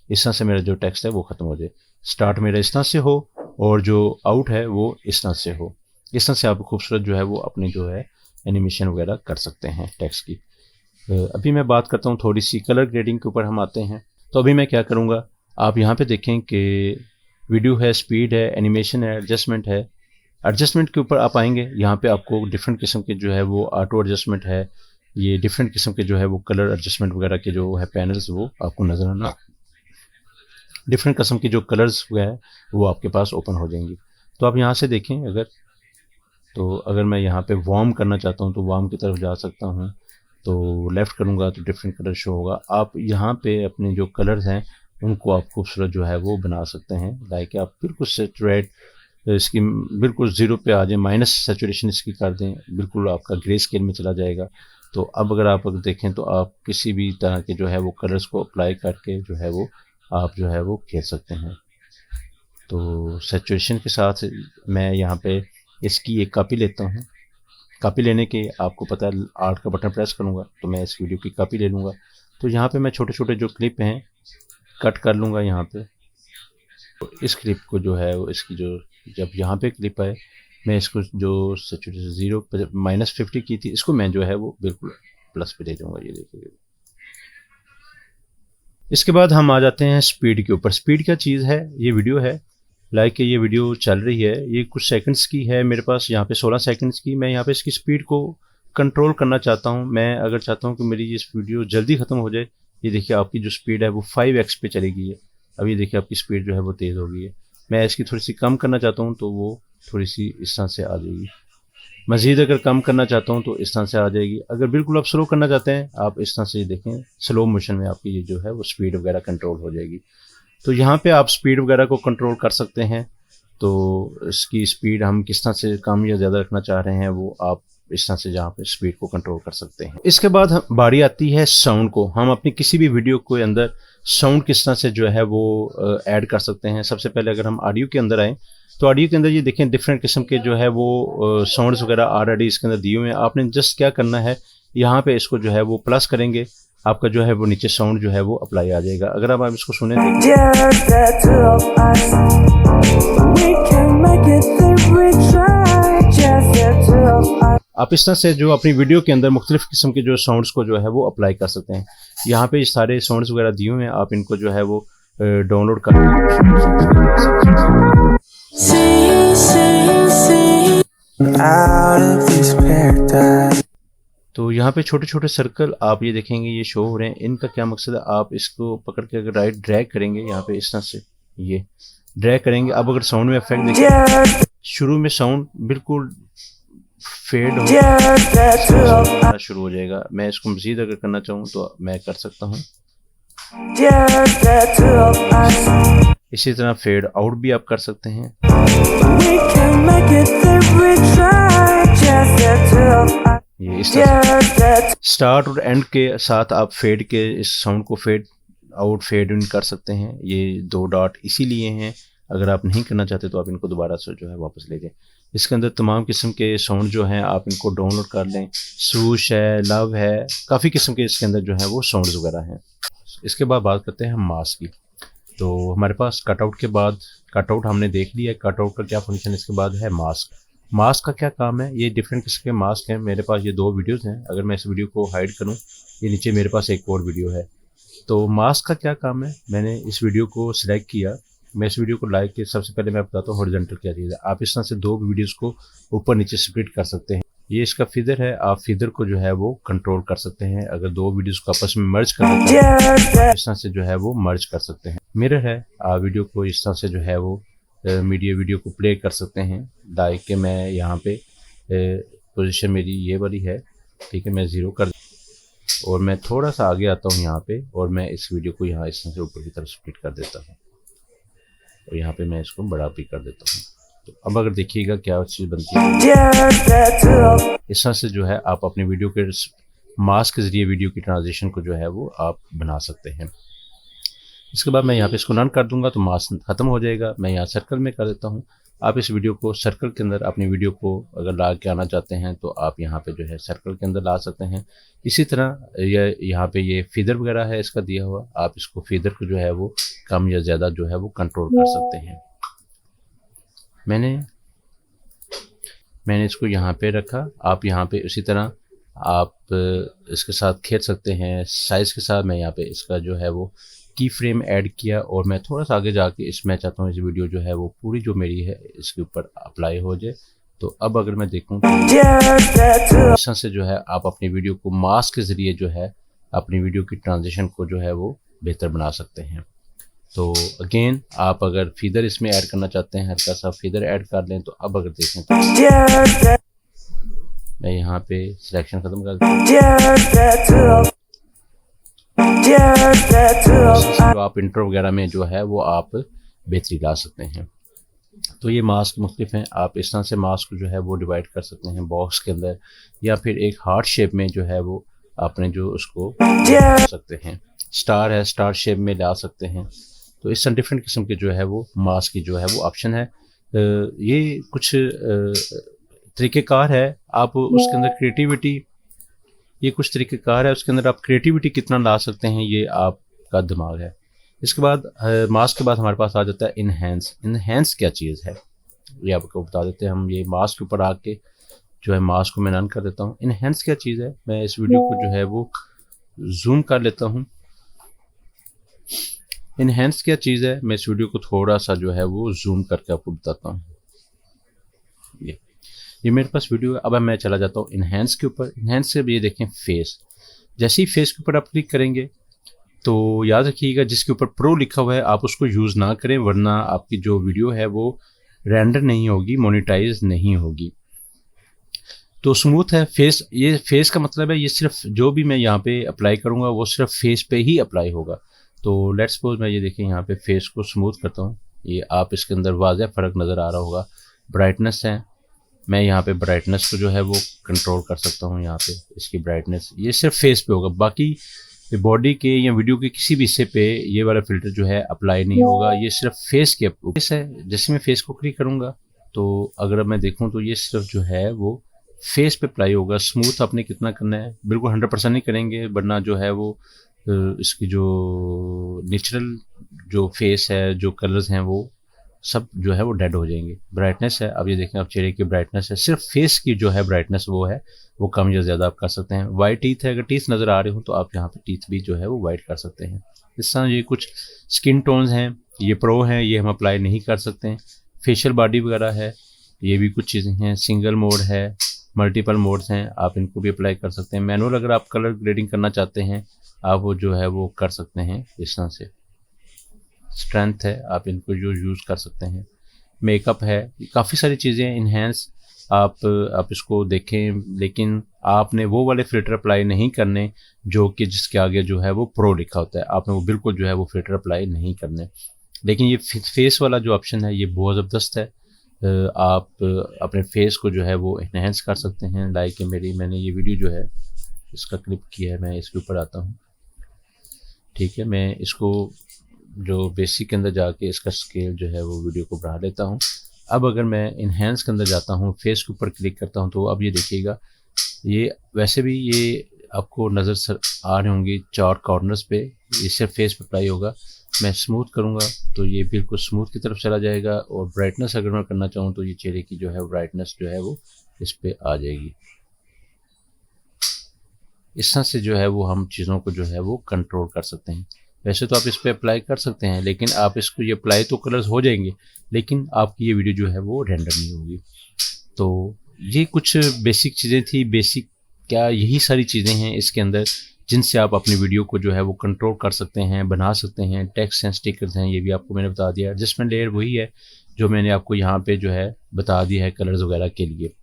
इस तरह से मेरा जो टेक्स्ट है वो ख़त्म हो जाए। स्टार्ट मेरा इस तरह से हो और जो आउट है वो इस तरह से हो। इस तरह से आप खूबसूरत जो है वो अपनी जो है एनिमेशन वगैरह कर सकते हैं टेक्स्ट की। अभी मैं बात करता हूँ थोड़ी सी कलर ग्रेडिंग के ऊपर हम आते हैं। तो अभी मैं क्या करूँगा, आप यहाँ पे देखें कि वीडियो है, स्पीड है, एनिमेशन है, एडजस्टमेंट है। एडजस्टमेंट के ऊपर आप आएंगे, यहाँ पे आपको डिफरेंट किस्म के जो है वो ऑटो एडजस्टमेंट है, ये डिफरेंट किस्म के जो है वो कलर एडजस्टमेंट वगैरह के जो है पैनल्स वो आपको नजर आना। डिफरेंट किस्म की जो कलर्स है वो आपके पास ओपन हो जाएंगी। तो आप यहाँ से देखें, अगर मैं यहाँ पे वार्म करना चाहता हूँ तो वार्म की तरफ जा सकता हूँ। तो लेफ़्ट करूँगा तो डिफरेंट कलर शो होगा। आप यहाँ पे अपने जो कलर्स हैं उनको आप खूबसूरत जो है वो बना सकते हैं। लाइक आप बिल्कुल सेचुरेट इसकी बिल्कुल ज़ीरो पे आ जाए, माइनस सेचुरेशन इसकी कर दें, बिल्कुल आपका ग्रे स्केल में चला जाएगा। तो अब अगर आप देखें तो आप किसी भी तरह के जो है वो कलर्स को अप्लाई करके जो है वो आप जो है वो खेल सकते हैं। तो सेचुरेशन के साथ मैं यहाँ पे इसकी एक कॉपी लेता हूँ। कॉपी लेने के आपको पता है आर्ट का बटन प्रेस करूँगा तो मैं इस वीडियो की कॉपी ले लूँगा। तो यहाँ पे मैं छोटे छोटे जो क्लिप हैं कट कर लूँगा यहाँ पे। तो इस क्लिप को जो है वो इसकी जो जब यहाँ पे क्लिप आए, मैं इसको जो सेचुरेशन 0 पर -50 की थी, इसको मैं जो है वो बिल्कुल प्लस पे ले जाऊँगा। ये देखिए, इसके बाद हम आ जाते हैं स्पीड के ऊपर। स्पीड क्या चीज़ है, ये वीडियो है, लाइक ये वीडियो चल रही है, ये कुछ सेकंड्स की है मेरे पास, यहाँ पे 16 सेकंड्स की। मैं यहाँ पे इसकी स्पीड को कंट्रोल करना चाहता हूँ। मैं अगर चाहता हूँ कि मेरी ये वीडियो जल्दी ख़त्म हो जाए, ये देखिए आपकी जो स्पीड है वो 5x पे चली गई है। अब ये देखिए आपकी स्पीड जो है वो तेज़ हो गई है। मैं इसकी थोड़ी सी कम करना चाहता हूँ तो वो थोड़ी सी इस तरह से आ जाएगी। मज़ीद अगर कम करना चाहता हूँ तो इस तरह से आ जाएगी। अगर बिल्कुल आप स्लो करना चाहते हैं, आप इस तरह से देखें, स्लो मोशन में आपकी ये जो है वो स्पीड वगैरह कंट्रोल हो जाएगी। तो यहाँ पे आप स्पीड वगैरह को कंट्रोल कर सकते हैं। तो इसकी स्पीड हम किस तरह से कम या ज़्यादा रखना चाह रहे हैं वो आप इस तरह से जहाँ पे स्पीड को कंट्रोल कर सकते हैं। इसके बाद बारी आती है साउंड को। हम अपनी किसी भी वीडियो के अंदर साउंड किस तरह से जो है वो ऐड कर सकते हैं। सबसे पहले अगर हम ऑडियो के अंदर आएँ तो ऑडियो के अंदर ये देखें डिफरेंट किस्म के जो है वो साउंड्स वगैरह ऑलरेडी इसके अंदर दिए हुए हैं। आपने जस्ट क्या करना है, यहाँ पे इसको जो है वो प्लस करेंगे, आपका जो है वो नीचे साउंड जो है वो अप्लाई आ जाएगा। अगर आप इसको सुने आप इस तरह से जो अपनी वीडियो के अंदर मुख्तलिफ किस्म के जो साउंड्स को जो है वो अप्लाई कर सकते हैं। यहाँ पे सारे साउंड्स वगैरह दिए हुए हैं, आप इनको जो है वो डाउनलोड कर तो यहाँ पे छोटे छोटे सर्कल आप ये देखेंगे ये शो हो रहे हैं। इनका क्या मकसद है, आप इसको पकड़ के अगर राइट ड्रैग करेंगे यहाँ पे इस तरह से ये ड्रैग करेंगे। अब अगर साउंड में इफेक्ट देखिए, शुरू में साउंड बिल्कुल फेड होना शुरू हो जाएगा। मैं इसको मज़ीद अगर करना चाहूँ तो मैं कर सकता हूँ। इसी तरह फेड आउट भी आप कर सकते हैं। ये इस तरह स्टार्ट और एंड के साथ आप फेड के इस साउंड को फेड आउट फेड इन कर सकते हैं। ये 2 डॉट इसीलिए हैं, अगर आप नहीं करना चाहते तो आप इनको दोबारा से जो है वापस ले जाएं। इसके अंदर तमाम किस्म के साउंड जो हैं आप इनको डाउनलोड कर लें। स्वूश है, लव है, काफ़ी किस्म के इसके अंदर जो है वो साउंड्स वगैरह हैं। इसके बाद बात करते हैं हम मास्क की। तो हमारे पास कटआउट के बाद कटआउट हमने देख लिया है, कटआउट का क्या फंक्शन। इसके बाद है मास्क। मास्क का क्या काम है, ये डिफरेंट किस्म के मास्क हैं। मेरे पास ये 2 वीडियोस हैं। अगर मैं इस वीडियो को हाइड करूं, ये नीचे मेरे पास एक और वीडियो है। तो मास्क का क्या काम है, मैंने इस वीडियो को सिलेक्ट किया। मैं इस वीडियो को लाइक के सबसे पहले मैं बताता हूँ हॉरिजॉन्टल क्या चीज़ है। आप इस तरह से 2 वीडियोस को ऊपर नीचे स्प्लिट कर सकते हैं। ये इसका फीदर है, आप फीदर को जो है वो कंट्रोल कर सकते हैं। अगर 2 वीडियोस को आपस में मर्ज करना चाहते हैं इस तरह से जो है वो मर्ज कर सकते हैं। मिरर है, आप वीडियो को इस तरह से जो है वो वीडियो को प्ले कर सकते हैं। लाइक के मैं यहाँ पे पोजीशन मेरी ये वाली है, ठीक है। मैं 0 कर और मैं थोड़ा सा आगे आता हूँ यहाँ पे, और मैं इस वीडियो को यहाँ इस तरह से ऊपर की तरफ स्प्लिट कर देता हूँ, और यहाँ पे मैं इसको बड़ा भी कर देता हूँ। तो अब अगर देखिएगा क्या चीज़ बनती है, इस तरह से जो है आप अपने वीडियो के मास्क के ज़रिए वीडियो की ट्रांजिशन को जो है वो आप बना सकते हैं। इसके बाद मैं यहाँ पे इसको नन कर दूंगा तो मास्क ख़त्म हो जाएगा। मैं यहाँ सर्कल में कर देता हूँ। आप इस वीडियो को सर्कल के अंदर, अपनी वीडियो को अगर ला के आना चाहते हैं तो आप यहाँ पे जो है सर्कल के अंदर ला सकते हैं। इसी तरह यहाँ पे ये फीदर वगैरह है इसका दिया हुआ, आप इसको फीदर को जो है वो कम या ज़्यादा जो है वो कंट्रोल कर सकते हैं। मैंने इसको यहाँ पे रखा। आप यहाँ पे उसी तरह आप इसके साथ खेल सकते हैं साइज़ के साथ। मैं यहाँ पे इसका जो है वो की फ्रेम ऐड किया, और मैं थोड़ा सा आगे जाके इसमें चाहता हूँ इस वीडियो जो है वो पूरी जो मेरी है इसके ऊपर अप्लाई हो जाए। तो अब अगर मैं देखूँ तो इस तरह से जो है आप अपनी वीडियो को मास्क के ज़रिए जो है अपनी वीडियो की ट्रांजिशन को जो है वो बेहतर बना सकते हैं। तो अगेन आप अगर फीदर इसमें ऐड करना चाहते हैं, हल्का सा फीदर ऐड कर लें। तो अब अगर देखें तो मैं यहाँ पे सिलेक्शन ख़त्म कर देता हूँ। तो आप इंट्रो वगैरह में जो है वो आप बेहतरी ला सकते हैं। तो ये मास्क मुख्तलिफ हैं। आप इस तरह से मास्क को जो है वो डिवाइड कर सकते हैं बॉक्स के अंदर, या फिर एक हार्ट शेप में जो है वो आपने जो उसको कर सकते हैं। स्टार है, स्टार शेप में ला सकते हैं। तो इस तरह डिफरेंट किस्म के जो है वो मास्क की जो है वो ऑप्शन है। ये कुछ तरीक़ेकार है। आप उसके अंदर क्रिएटिविटी, ये कुछ तरीक़ेकार है उसके अंदर आप क्रिएटिविटी कितना ला सकते हैं, ये आपका दिमाग है। इसके बाद मास्क के बाद हमारे पास आ जाता है इनहेंस। इनहेंस क्या चीज़ है ये आपको बता देते हैं हम। ये मास्क के ऊपर आके जो है मास्क को मैं नन कर देता हूँ। इनहेंस क्या चीज़ है, मैं इस वीडियो को जो है वो जूम कर लेता हूँ। इनहेंस क्या चीज़ है, मैं इस वीडियो को थोड़ा सा जो है वो जूम करके आपको बताता हूँ। ये मेरे पास वीडियो है। अब मैं चला जाता हूँ इनहेंस के ऊपर। इनहेंस से ये देखें फेस, जैसे ही फेस के ऊपर आप क्लिक करेंगे तो याद रखिएगा जिसके ऊपर प्रो लिखा हुआ है आप उसको यूज़ ना करें, वरना आपकी जो वीडियो है वो रेंडर नहीं होगी, मोनेटाइज नहीं होगी। तो स्मूथ है फेस। ये फेस का मतलब है ये सिर्फ जो भी मैं यहाँ पे अप्लाई करूँगा वो सिर्फ फेस पे ही अप्लाई होगा। तो लेट्स सपोज मैं ये देखें यहाँ पे फेस को स्मूथ करता हूँ। ये आप इसके अंदर वाज़ेह फ़र्क नज़र आ रहा होगा। ब्राइटनेस है, मैं यहाँ पे ब्राइटनेस को जो है वो कंट्रोल कर सकता हूँ। यहाँ पे इसकी ब्राइटनेस ये सिर्फ फेस पे होगा, बाकी बॉडी के या वीडियो के किसी भी हिस्से पे ये वाला फिल्टर जो है अप्लाई नहीं होगा। ये सिर्फ फेस के फेस है। जैसे मैं फेस को क्लिक करूँगा तो अगर मैं देखूँ तो ये सिर्फ जो है वो फेस पे अप्लाई होगा। स्मूथ आपने कितना करना है, बिल्कुल 100% नहीं करेंगे, वरना जो है वो इसकी जो नेचुरल जो फेस है, जो कलर्स हैं वो सब जो है वो डेड हो जाएंगे। ब्राइटनेस है, अब ये देखें आप चेहरे की ब्राइटनेस है, सिर्फ फेस की जो है ब्राइटनेस वो है वो कम या ज़्यादा आप कर सकते हैं। वाइट टीथ है, अगर टीथ नज़र आ रहे हो तो आप यहाँ पे टीथ भी जो है वो वाइट कर सकते हैं। इस तरह ये कुछ स्किन टोन्स हैं, ये प्रो हैं, ये हम अप्लाई नहीं कर सकते हैं। फेशियल बॉडी वगैरह है, ये भी कुछ चीज़ें हैं। सिंगल मोड है, मल्टीपल मोड्स हैं, आप इनको भी अप्लाई कर सकते हैं। मैनुअल अगर आप कलर ग्रेडिंग करना चाहते हैं आप वो जो है वो कर सकते हैं इस तरह से। स्ट्रेंथ है, आप इनको जो यूज़ कर सकते हैं। मेकअप है, काफ़ी सारी चीज़ें इन्हेंस आप इसको देखें, लेकिन आपने वो वाले फ़िल्टर अप्लाई नहीं करने जो कि जिसके आगे जो है वो प्रो लिखा होता है। आपने वो बिल्कुल जो है वो फ़िल्टर अप्लाई नहीं करने। लेकिन ये फेस वाला जो ऑप्शन है ये बहुत ज़बरदस्त है। आप अपने फेस को जो है वो इन्हेंस कर सकते हैं। लाइक मैंने ये वीडियो जो है इसका क्लिप किया है, मैं इसके ऊपर आता हूँ। ठीक है, मैं इसको जो बेसिक के अंदर जाके इसका स्केल जो है वो वीडियो को बढ़ा लेता हूँ। अब अगर मैं इन्हेंस के अंदर जाता हूँ, फेस के ऊपर क्लिक करता हूँ, तो अब ये देखिएगा, ये वैसे भी ये आपको नज़र आ रहे होंगे 4 कॉर्नर्स पे, ये सिर्फ फेस पे अप्लाई होगा। मैं स्मूथ करूँगा तो ये बिल्कुल स्मूथ की तरफ चला जाएगा, और ब्राइटनेस अगर मैं करना चाहूँ तो ये चेहरे की जो है ब्राइटनेस जो है वो इस पर आ जाएगी। इस तरह से जो है वो हम चीज़ों को जो है वो कंट्रोल कर सकते हैं। वैसे तो आप इस पर अप्लाई कर सकते हैं, लेकिन आप इसको ये अप्लाई तो कलर्स हो जाएंगे, लेकिन आपकी ये वीडियो जो है वो रेंडर नहीं होगी। तो ये कुछ बेसिक चीज़ें थी। बेसिक क्या, यही सारी चीज़ें हैं इसके अंदर जिनसे आप अपनी वीडियो को जो है वो कंट्रोल कर सकते हैं, बना सकते हैं। टेक्स्ट हैं, स्टिकर्स हैं, ये भी आपको मैंने बता दिया। एडजस्टमेंट लेयर वही है जो मैंने आपको यहाँ पे जो है बता दिया है कलर्स वगैरह के लिए।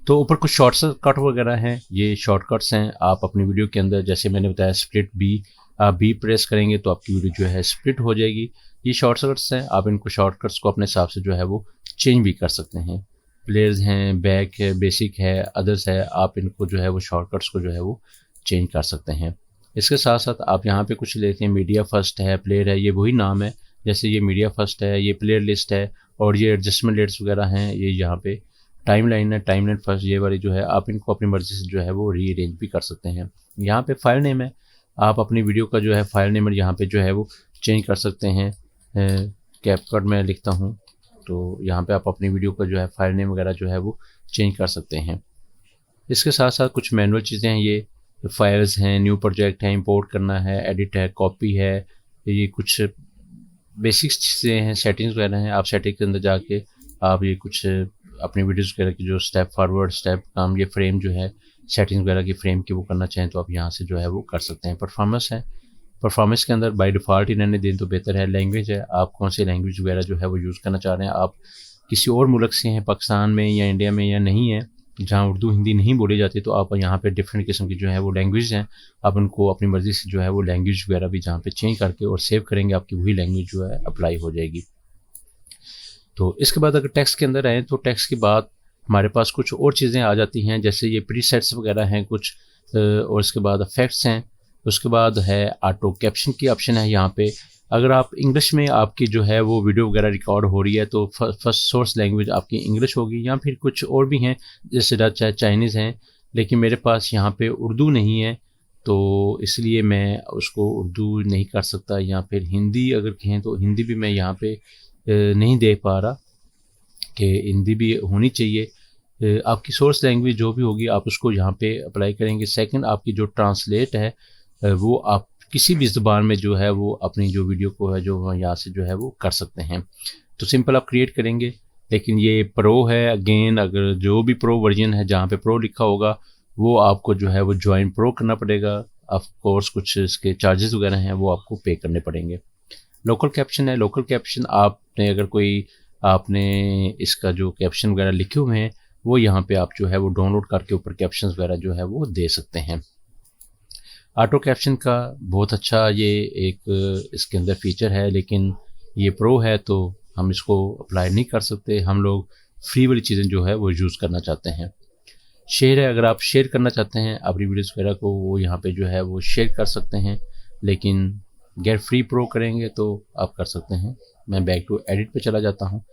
तो ऊपर कुछ शॉर्टकट वगैरह हैं, ये शॉर्टकट्स हैं। आप अपनी वीडियो के अंदर जैसे मैंने बताया स्प्लिट बी, आप बी प्रेस करेंगे तो आपकी वीडियो जो है स्प्लिट हो जाएगी। ये शॉर्टकट्स हैं, आप इनको शॉर्टकट्स को अपने हिसाब से जो है वो चेंज भी कर सकते हैं। प्लेयर्स हैं, बैक है, बेसिक है, अदर्स है, आप इनको जो है वो शॉर्टकट्स को जो है वो चेंज कर सकते हैं। इसके साथ साथ आप यहाँ पे कुछ लेते हैं, मीडिया फर्स्ट है, प्लेयर है, ये वही नाम है। जैसे ये मीडिया फर्स्ट है, ये प्लेयर लिस्ट है, और ये एडजस्टमेंट लेयर्स वगैरह हैं, ये यहाँ पे टाइमलाइन है, टाइमलाइन फर्स्ट, ये वाली जो है आप इनको अपनी मर्ज़ी से जो है वो रीअरेंज भी कर सकते हैं। यहाँ पे फाइल नेम है, आप अपनी वीडियो का जो है फाइल नेम यहाँ पे जो है वो चेंज कर सकते हैं। कैपकट में लिखता हूँ तो यहाँ पे आप अपनी वीडियो का जो है फाइल नेम वगैरह जो है वो चेंज कर सकते हैं। इसके साथ साथ कुछ मैनुअल चीज़ें हैं, ये फाइल्स हैं, न्यू प्रोजेक्ट है, इंपोर्ट करना है, एडिट है, कॉपी है, ये कुछ बेसिक्स चीज़ें हैं, सेटिंग्स वगैरह हैं। आप सेटिंग के अंदर जाके आप ये कुछ अपनी वीडियोज़ वगैरह की जो स्टेप फॉरवर्ड स्टेप काम, ये फ्रेम जो है सेटिंग्स वगैरह की फ्रेम की वो करना चाहें तो आप यहाँ से जो है वो कर सकते हैं। परफॉर्मेंस है, परफॉर्मेंस के अंदर बाय डिफ़ॉल्ट ही रहने दें तो बेहतर है। लैंग्वेज है, आप कौन सी लैंग्वेज वगैरह जो है वो यूज़ करना चाह रहे हैं। आप किसी और मुल्क से हैं, पाकिस्तान में या इंडिया में या नहीं है, जहाँ उर्दू हिंदी नहीं बोली जाती, तो आप यहाँ पे डिफरेंट किस्म की जो है वो लैंग्वेज हैं, आप उनको अपनी मर्ज़ी से जो है वो लैंग्वेज वगैरह भी जहाँ पे चेंज करके और सेव करेंगे, आपकी वही लैंग्वेज जो है अप्लाई हो जाएगी। तो इसके बाद अगर टेक्स्ट के अंदर आएँ तो टेक्स्ट के बाद हमारे पास कुछ और चीज़ें आ जाती हैं, जैसे ये प्रीसेट्स वगैरह हैं कुछ, और इसके बाद इफेक्ट्स हैं। उसके बाद है ऑटो कैप्शन की ऑप्शन है यहाँ पे। अगर आप इंग्लिश में आपकी जो है वो वीडियो वगैरह रिकॉर्ड हो रही है तो फर्स्ट सोर्स लैंग्वेज आपकी इंग्लिश होगी, या फिर कुछ और भी हैं जैसे डच है, चाइनीज़ हैं, लेकिन मेरे पास यहाँ पे उर्दू नहीं है तो इसलिए मैं उसको उर्दू नहीं कर सकता। या फिर हिंदी अगर कहें तो हिंदी भी मैं यहाँ पे नहीं दे पा रहा कि हिंदी भी होनी चाहिए। आपकी सोर्स लैंग्वेज जो भी होगी आप उसको यहाँ पे अप्लाई करेंगे। सेकंड, आपकी जो ट्रांसलेट है वो आप किसी भी ज़ुबान में जो है वो अपनी जो वीडियो को है जो यहाँ से जो है वो कर सकते हैं। तो सिंपल आप क्रिएट करेंगे, लेकिन ये प्रो है अगेन, अगर जो भी प्रो वर्जन है जहाँ पे प्रो लिखा होगा वो आपको जो है वो ज्वाइन प्रो करना पड़ेगा। ऑफ कोर्स कुछ इसके चार्जेस वगैरह हैं वो आपको पे करने पड़ेंगे। लोकल कैप्शन है, लोकल कैप्शन आपने अगर कोई आपने इसका जो कैप्शन वगैरह लिखे हुए हैं वो यहाँ पे आप जो है वो डाउनलोड करके ऊपर कैप्शन वगैरह जो है वो दे सकते हैं। ऑटो कैप्शन का बहुत अच्छा ये एक इसके अंदर फीचर है, लेकिन ये प्रो है तो हम इसको अप्लाई नहीं कर सकते। हम लोग फ्री वाली चीज़ें जो है वो यूज़ करना चाहते हैं। शेयर है, अगर आप शेयर करना चाहते हैं अपनी वीडियोज़ वगैरह को वो यहाँ पे जो है वो शेयर कर सकते हैं, लेकिन गेट फ्री प्रो करेंगे तो आप कर सकते हैं। मैं बैक टू एडिट पे चला जाता हूँ।